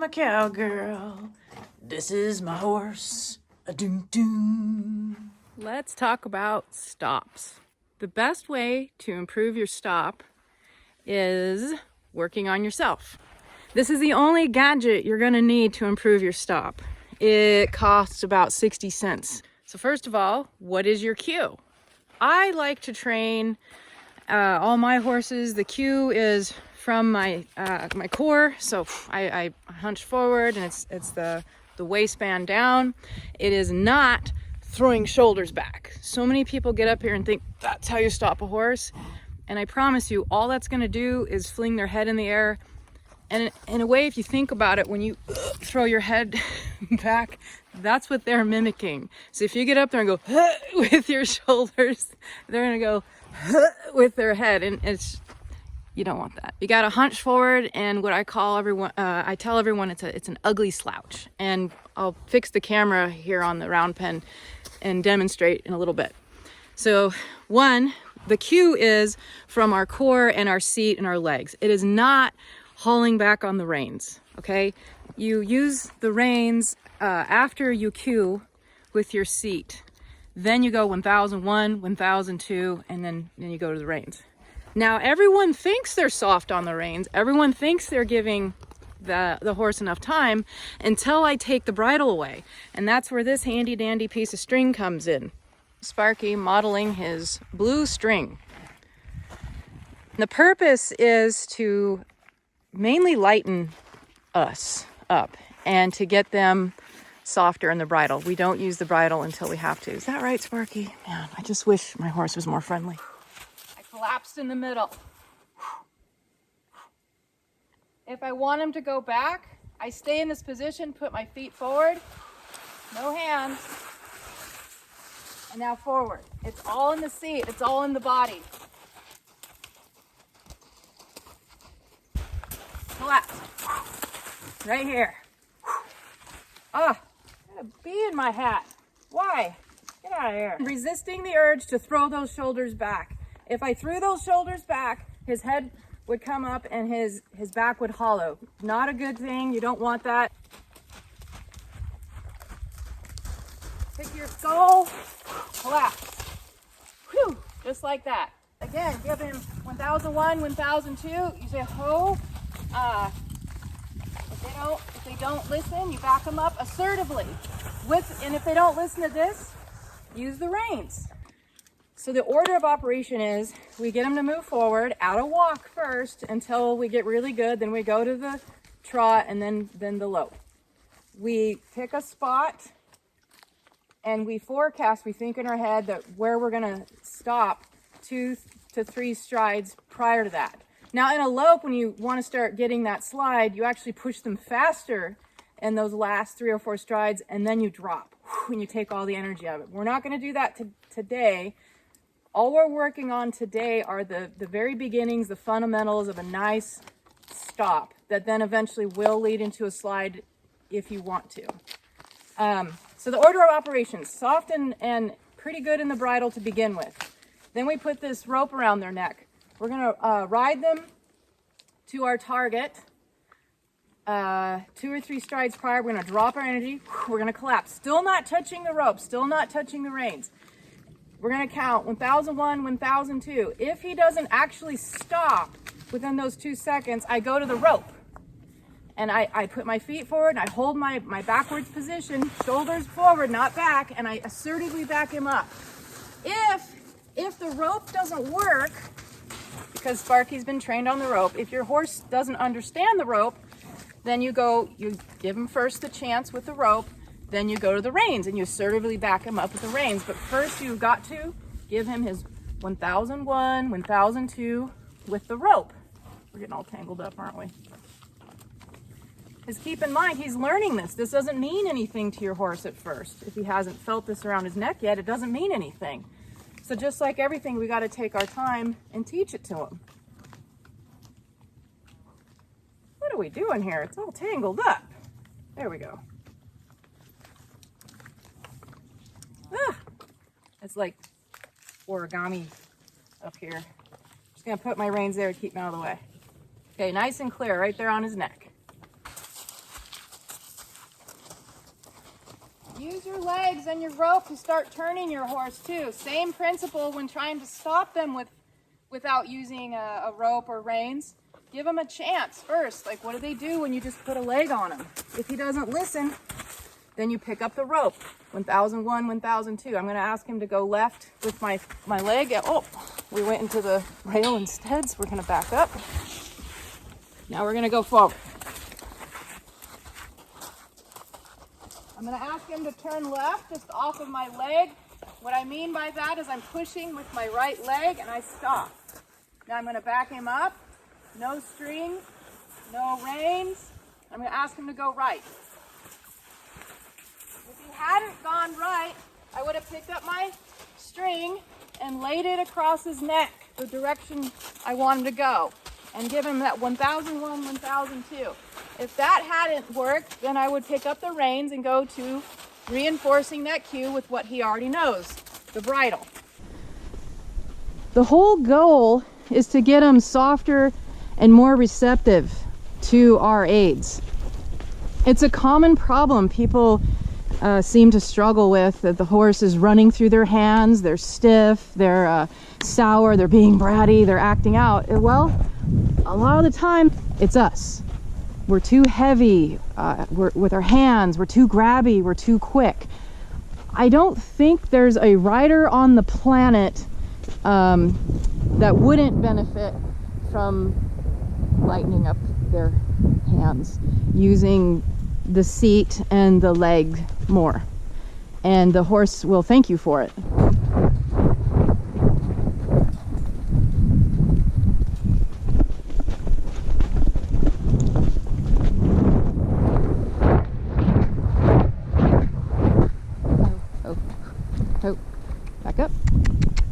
I'm a cowgirl. This is my horse. A doom doom. Let's talk about stops. The best way to improve your stop is working on yourself. This is the only gadget you're going to need to improve your stop. It costs about 60 cents. So first of all, what is your cue? I like to train all my horses. The cue is from my core. So I hunch forward and it's the waistband down. It is not throwing shoulders back. So many people get up here and think that's how you stop a horse. And I promise you, all that's going to do is fling their head in the air. And in a way, if you think about it, when you throw your head back, that's what they're mimicking. So if you get up there and go with your shoulders, they're going to go with their head. And you don't want that. You got to hunch forward, and what I tell everyone it's an ugly slouch. And I'll fix the camera here on the round pen and demonstrate in a little bit. So one, the cue is from our core and our seat and our legs. It is not hauling back on the reins, okay? You use the reins after you cue with your seat. Then you go 1001, 1002, and then you go to the reins. Now, everyone thinks they're soft on the reins. Everyone thinks they're giving the horse enough time until I take the bridle away. And that's where this handy dandy piece of string comes in. Sparky modeling his blue string. The purpose is to mainly lighten us up and to get them softer in the bridle. We don't use the bridle until we have to. Is that right, Sparky? Man, I just wish my horse was more friendly. I collapsed in the middle. If I want him to go back, I stay in this position, put my feet forward, no hands, and now forward. It's all in the seat, it's all in the body. Collapse. Right here. Ah, got a bee in my hat. Why? Get out of here. Resisting the urge to throw those shoulders back. If I threw those shoulders back, his head would come up and his back would hollow. Not a good thing. You don't want that. Pick your skull. Collapse. Whew, just like that. Again, give him 1001, 1002. You say ho. If they don't listen, you back them up assertively. And if they don't listen to this, use the reins. So the order of operation is we get them to move forward at a walk first until we get really good. Then we go to the trot and then the lope. We pick a spot and we forecast, we think in our head that where we're going to stop 2 to 3 strides prior to that. Now in a lope, when you want to start getting that slide, you actually push them faster in those last 3 or 4 strides, and then you drop and you take all the energy out of it. We're not going to do that today. All we're working on today are the very beginnings, the fundamentals of a nice stop that then eventually will lead into a slide if you want to. So the order of operations, soft and pretty good in the bridle to begin with. Then we put this rope around their neck. We're going to ride them to our target 2 or 3 strides prior. We're going to drop our energy. We're going to collapse. Still not touching the rope, still not touching the reins. We're going to count 1001, 1002. If he doesn't actually stop within those 2 seconds, I go to the rope. And I put my feet forward, and I hold my backwards position, shoulders forward, not back, and I assertively back him up. If the rope doesn't work, because Sparky's been trained on the rope, if your horse doesn't understand the rope, then you give him first the chance with the rope, then you go to the reins and you assertively back him up with the reins. But first you've got to give him his 1001, 1002 with the rope. We're getting all tangled up, aren't we? Because keep in mind, he's learning this. This doesn't mean anything to your horse at first. If he hasn't felt this around his neck yet, it doesn't mean anything. So just like everything, we got to take our time and teach it to him. What are we doing here? It's all tangled up. There we go. Ah, it's like origami up here. Just gonna put my reins there to keep them out of the way. Okay, nice and clear right there on his neck. Use your legs and your rope to start turning your horse too. Same principle when trying to stop them without using a rope or reins. Give them a chance first. Like, what do they do when you just put a leg on him? If he doesn't listen, then you pick up the rope. 1001, 1002. I'm going to ask him to go left with my leg. Oh, we went into the rail instead, so we're going to back up. Now we're going to go forward. I'm going to ask him to turn left just off of my leg. What I mean by that is I'm pushing with my right leg and I stop. Now I'm going to back him up. No string, no reins. I'm going to ask him to go right. If he hadn't gone right, I would have picked up my string and laid it across his neck, the direction I want him to go, and give him that 1001, 1002. If that hadn't worked, then I would pick up the reins and go to reinforcing that cue with what he already knows, the bridle. The whole goal is to get him softer and more receptive to our aids. It's a common problem people seem to struggle with, that the horse is running through their hands, they're stiff, they're sour, they're being bratty, they're acting out. Well, a lot of the time it's us. We're too heavy with our hands, we're too grabby, we're too quick. I don't think there's a rider on the planet that wouldn't benefit from lightening up their hands, using the seat and the leg more, and the horse will thank you for it. Oh, back up.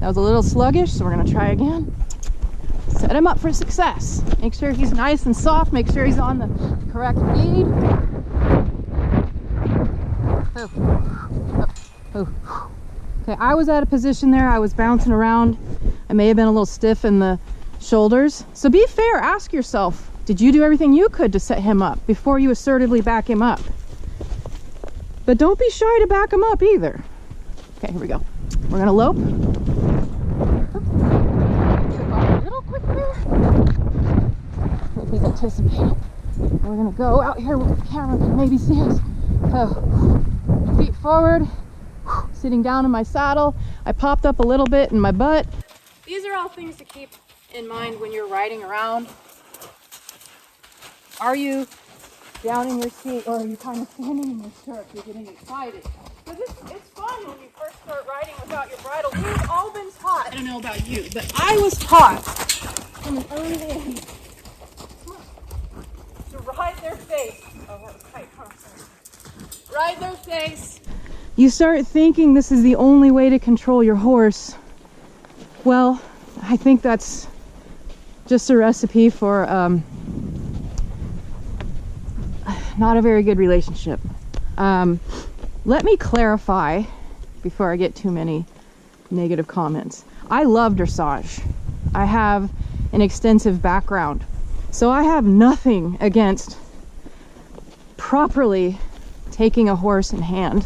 That was a little sluggish, so we're going to try again. Set him up for success. Make sure he's nice and soft. Make sure he's on the correct feed. Okay, I was at a position there. I was bouncing around. I may have been a little stiff in the shoulders. So be fair. Ask yourself, did you do everything you could to set him up before you assertively back him up? But don't be shy to back him up either. Okay, here we go. We're going to lope. He's anticipating. We're gonna go out here with the camera can maybe see us. Feet forward, sitting down in my saddle. I popped up a little bit in my butt. These are all things to keep in mind when you're riding around. Are you down in your seat, or are you kind of standing in your stirrups? You're getting excited. Because it's fun when you first start riding without your bridle. We've all been taught. I don't know about you, but I was taught from an early age to ride their face. Oh, that was tight, huh? Ride their face. You start thinking this is the only way to control your horse. Well, I think that's just a recipe for not a very good relationship. Let me clarify before I get too many negative comments. I love dressage. I have an extensive background. So I have nothing against properly taking a horse in hand.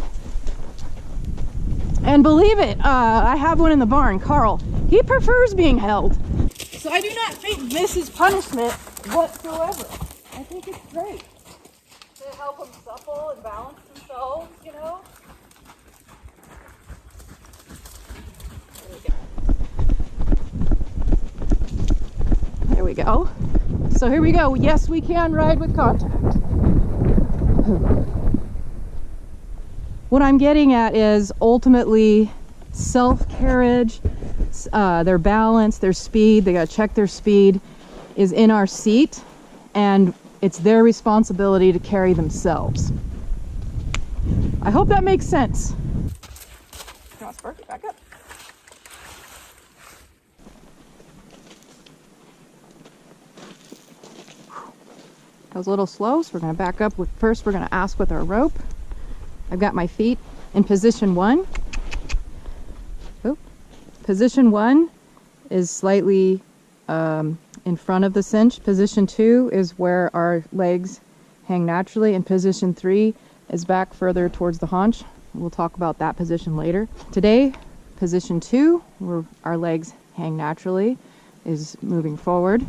And believe it, I have one in the barn, Carl. He prefers being held. So I do not think this is punishment whatsoever. I think it's great to help them supple and balance themselves, you know? There we go. So here we go. Yes, we can ride with contact. What I'm getting at is ultimately self-carriage, their balance, their speed, they gotta check their speed, is in our seat, and it's their responsibility to carry themselves. I hope that makes sense. Come on, Sparky, back up. That was a little slow, so we're going to back up. First, we're going to ask with our rope. I've got my feet in position 1. Oh. Position 1 is slightly in front of the cinch. Position 2 is where our legs hang naturally, and position 3 is back further towards the haunch. We'll talk about that position later. Today, position 2, where our legs hang naturally, is moving forward.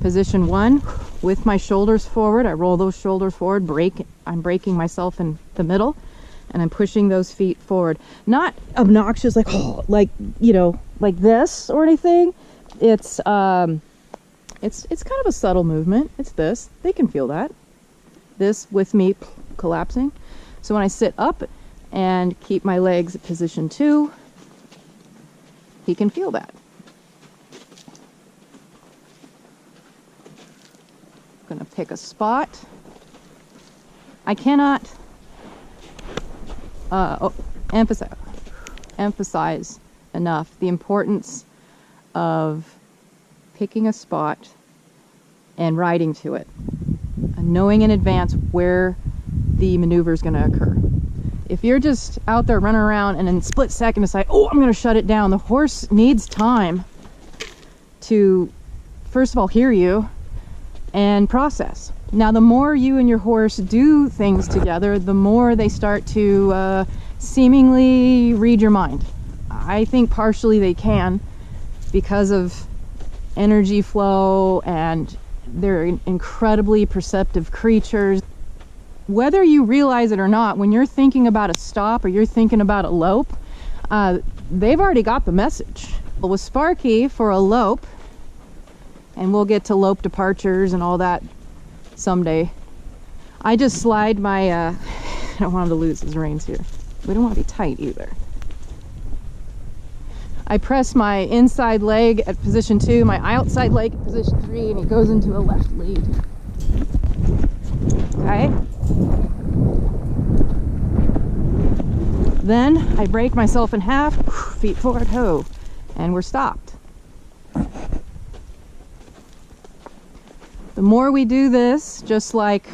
Position 1, with my shoulders forward, I roll those shoulders forward, I'm braking myself in the middle, and I'm pushing those feet forward. Not obnoxious, like, oh, like, you know, like this or anything. It's kind of a subtle movement. It's this. They can feel that. This with me collapsing. So when I sit up and keep my legs at position 2, he can feel that. I'm gonna pick a spot. I cannot emphasize enough the importance of picking a spot and riding to it, and knowing in advance where the maneuver is going to occur. If you're just out there running around and in a split second decide, oh, I'm going to shut it down, the horse needs time to, first of all, hear you and process. Now, the more you and your horse do things together, the more they start to seemingly read your mind. I think partially they can because of energy flow, and they're incredibly perceptive creatures. Whether you realize it or not, when you're thinking about a stop or you're thinking about a lope, they've already got the message. With Sparky for a lope, and we'll get to lope departures and all that someday, I just slide my, I don't want him to lose his reins here. We don't want to be tight either. I press my inside leg at position 2, my outside leg at position 3, and he goes into a left lead. Okay? Then I break myself in half, feet forward, ho, and we're stopped. The more we do this, just like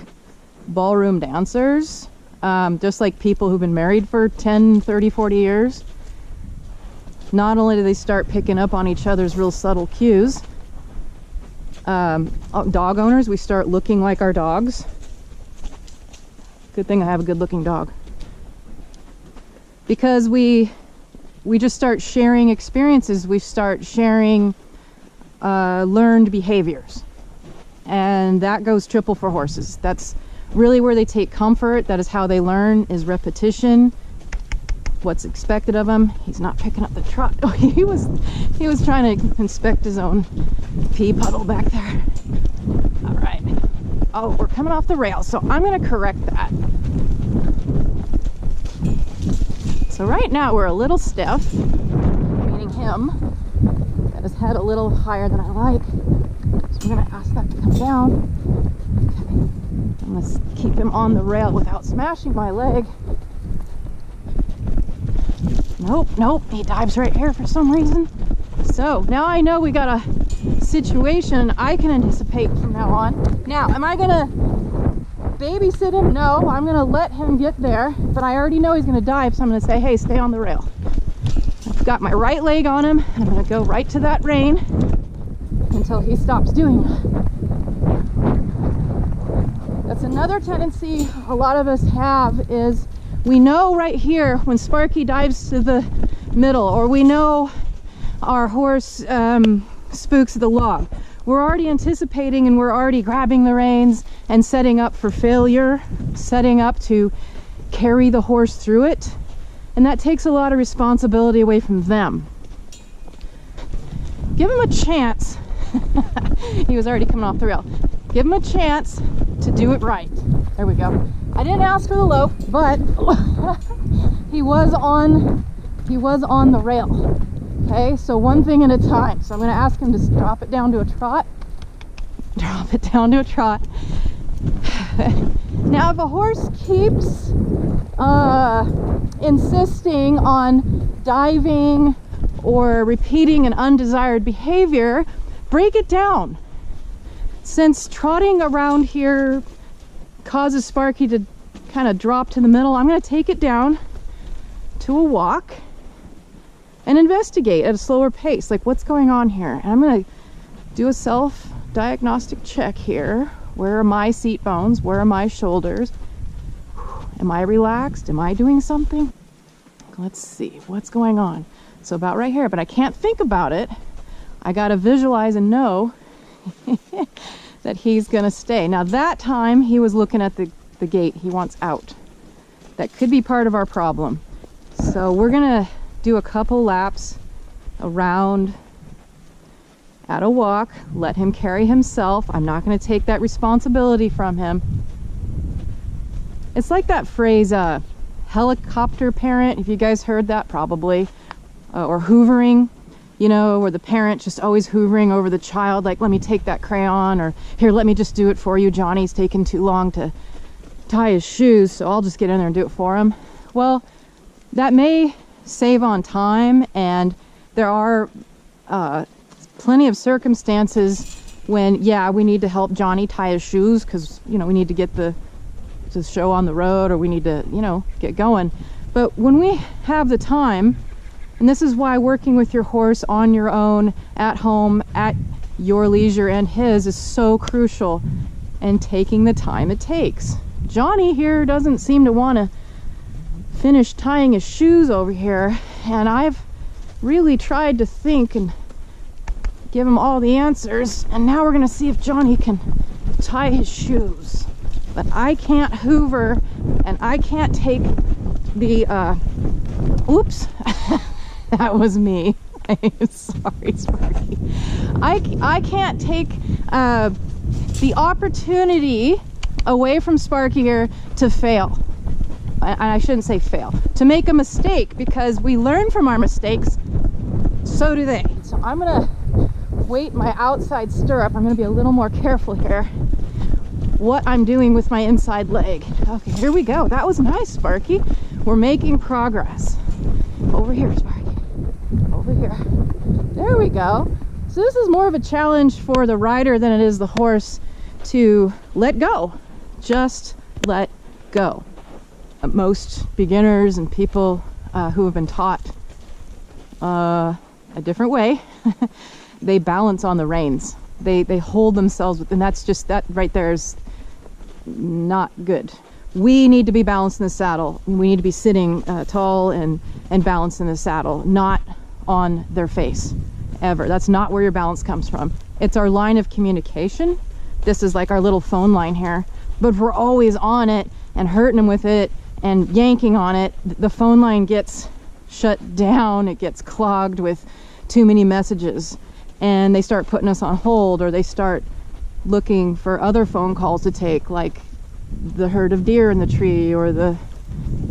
ballroom dancers, just like people who've been married for 10, 30, 40 years, not only do they start picking up on each other's real subtle cues, dog owners, we start looking like our dogs. Good thing I have a good looking dog. Because we just start sharing experiences, we start sharing learned behaviors. And that goes triple for horses. That's really where they take comfort. That is how they learn, is repetition. What's expected of him. He's not picking up the trot. Oh, he was trying to inspect his own pee puddle back there. All right. Oh, we're coming off the rail, so I'm going to correct that. So right now we're a little stiff, meaning him. Got his head a little higher than I like. So we're going to ask that to come down. Okay. I'm going to keep him on the rail without smashing my leg. Nope, he dives right here for some reason. So now I know we got a situation I can anticipate from now on. Now, am I gonna babysit him? No, I'm gonna let him get there, but I already know he's gonna dive, so I'm gonna say, hey, stay on the rail. I've got my right leg on him, and I'm gonna go right to that rein until he stops doing it. That's another tendency a lot of us have, is we know right here when Sparky dives to the middle, or we know our horse spooks the log. We're already anticipating, and we're already grabbing the reins and setting up for failure, setting up to carry the horse through it. And that takes a lot of responsibility away from them. Give him a chance. He was already coming off the rail. Give him a chance to do it right. There we go. I didn't ask for the lope, but he was on the rail. Okay, so one thing at a time. So I'm going to ask him to drop it down to a trot. Drop it down to a trot. Now, if a horse keeps insisting on diving or repeating an undesired behavior, break it down. Since trotting around here causes Sparky to kind of drop to the middle, I'm going to take it down to a walk and investigate at a slower pace, like what's going on here. And I'm going to do a self-diagnostic check here. Where are my seat bones? Where are my shoulders? Am I relaxed? Am I doing something? Let's see what's going on. So about right here, but I can't think about it. I gotta visualize and know that he's gonna stay. Now that time he was looking at the gate. He wants out. That could be part of our problem. So we're gonna do a couple laps around at a walk, let him carry himself. I'm not gonna take that responsibility from him. It's like that phrase, helicopter parent, if you guys heard that, probably, or hoovering, you know, where the parent just always hoovering over the child, like, let me take that crayon, or here, let me just do it for you. Johnny's taking too long to tie his shoes, so I'll just get in there and do it for him. Well, that may save on time, and there are plenty of circumstances when, yeah, we need to help Johnny tie his shoes because, you know, we need to get the show on the road, or we need to, you know, get going. But when we have the time, and this is why working with your horse on your own, at home, at your leisure and his, is so crucial, and taking the time it takes. Johnny here doesn't seem to want to finish tying his shoes over here, and I've really tried to think and give him all the answers, and now we're gonna see if Johnny can tie his shoes. But I can't hoover, and I can't take the oops, that was me. Sorry, Sparky. I can't take the opportunity away from Sparky here to fail. And I shouldn't say fail, to make a mistake, because we learn from our mistakes, so do they. So I'm gonna weight my outside stirrup. I'm gonna be a little more careful here what I'm doing with my inside leg. Okay, here we go. That was nice, Sparky. We're making progress. Over here, Sparky. Over here. There we go. So this is more of a challenge for the rider than it is the horse to let go. Just let go. Most beginners and people who have been taught a different way, they balance on the reins. They hold themselves with, and that's just, that right there is not good. We need to be balanced in the saddle. We need to be sitting tall and balanced in the saddle, not on their face, ever. That's not where your balance comes from. It's our line of communication. This is like our little phone line here, but if we're always on it and hurting them with it and yanking on it, the phone line gets shut down. It gets clogged with too many messages, and they start putting us on hold, or they start looking for other phone calls to take, like the herd of deer in the tree, or the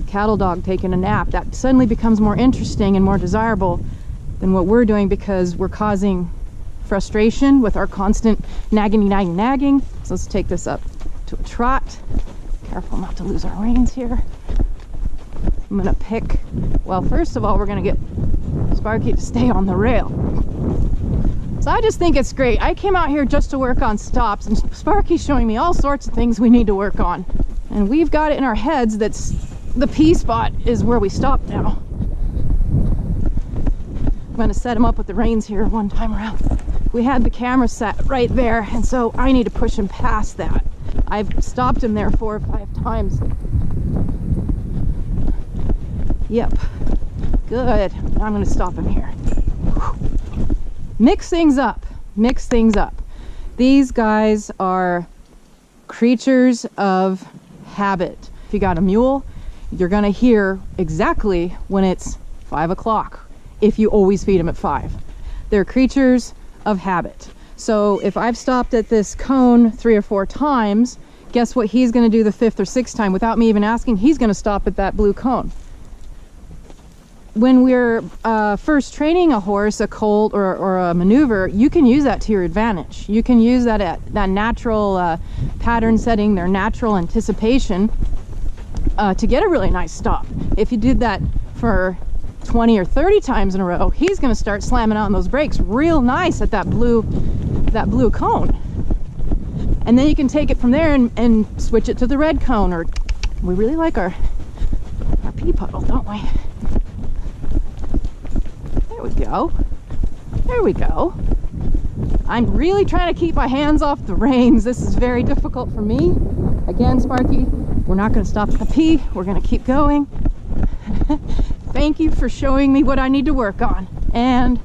cattle dog taking a nap. That suddenly becomes more interesting and more desirable than what we're doing, because we're causing frustration with our constant nagging. So let's take this up to a trot. Careful not to lose our reins here. I'm gonna pick, well, first of all, we're gonna get Sparky to stay on the rail. So I just think it's great. I came out here just to work on stops, and Sparky's showing me all sorts of things we need to work on. And we've got it in our heads that the P spot is where we stop now. I'm gonna set him up with the reins here one time around. We had the camera set right there, and so I need to push him past that. I've stopped him there 4 or 5 times. Yep, good. Now I'm gonna stop him here. Mix things up, mix things up. These guys are creatures of habit. If you got a mule, you're gonna hear exactly when it's 5 o'clock if you always feed them at 5. They're creatures of habit. So if I've stopped at this cone 3 or 4 times, guess what he's gonna do the 5th or 6th time without me even asking? He's gonna stop at that blue cone. When we're first training a horse, a colt or a maneuver, you can use that to your advantage. You can use that natural pattern setting, their natural anticipation to get a really nice stop. If you did that for 20 or 30 times in a row, he's going to start slamming on those brakes real nice at that blue cone. And then you can take it from there and switch it to the red cone. Or we really like our pea puddle, don't we? There we go. There we go. I'm really trying to keep my hands off the reins. This is very difficult for me. Again, Sparky, we're not going to stop at the P. We're going to keep going. Thank you for showing me what I need to work on. And,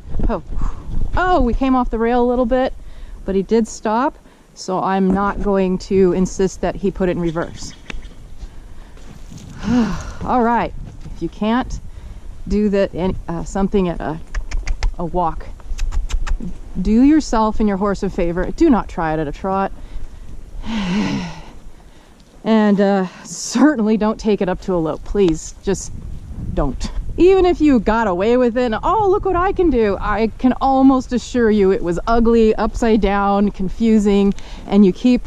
oh, we came off the rail a little bit, but he did stop, so I'm not going to insist that he put it in reverse. All right, if you can't do something at a walk, do yourself and your horse a favor. Do not try it at a trot. And certainly don't take it up to a lope. Please, just don't. Even if you got away with it, and, oh, look what I can do, I can almost assure you it was ugly, upside down, confusing, and you keep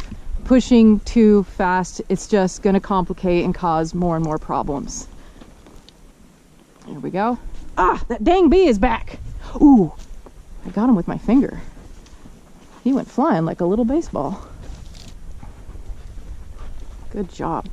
pushing too fast, it's just going to complicate and cause more and more problems. Here we go. Ah, that dang bee is back. Ooh, I got him with my finger. He went flying like a little baseball. Good job.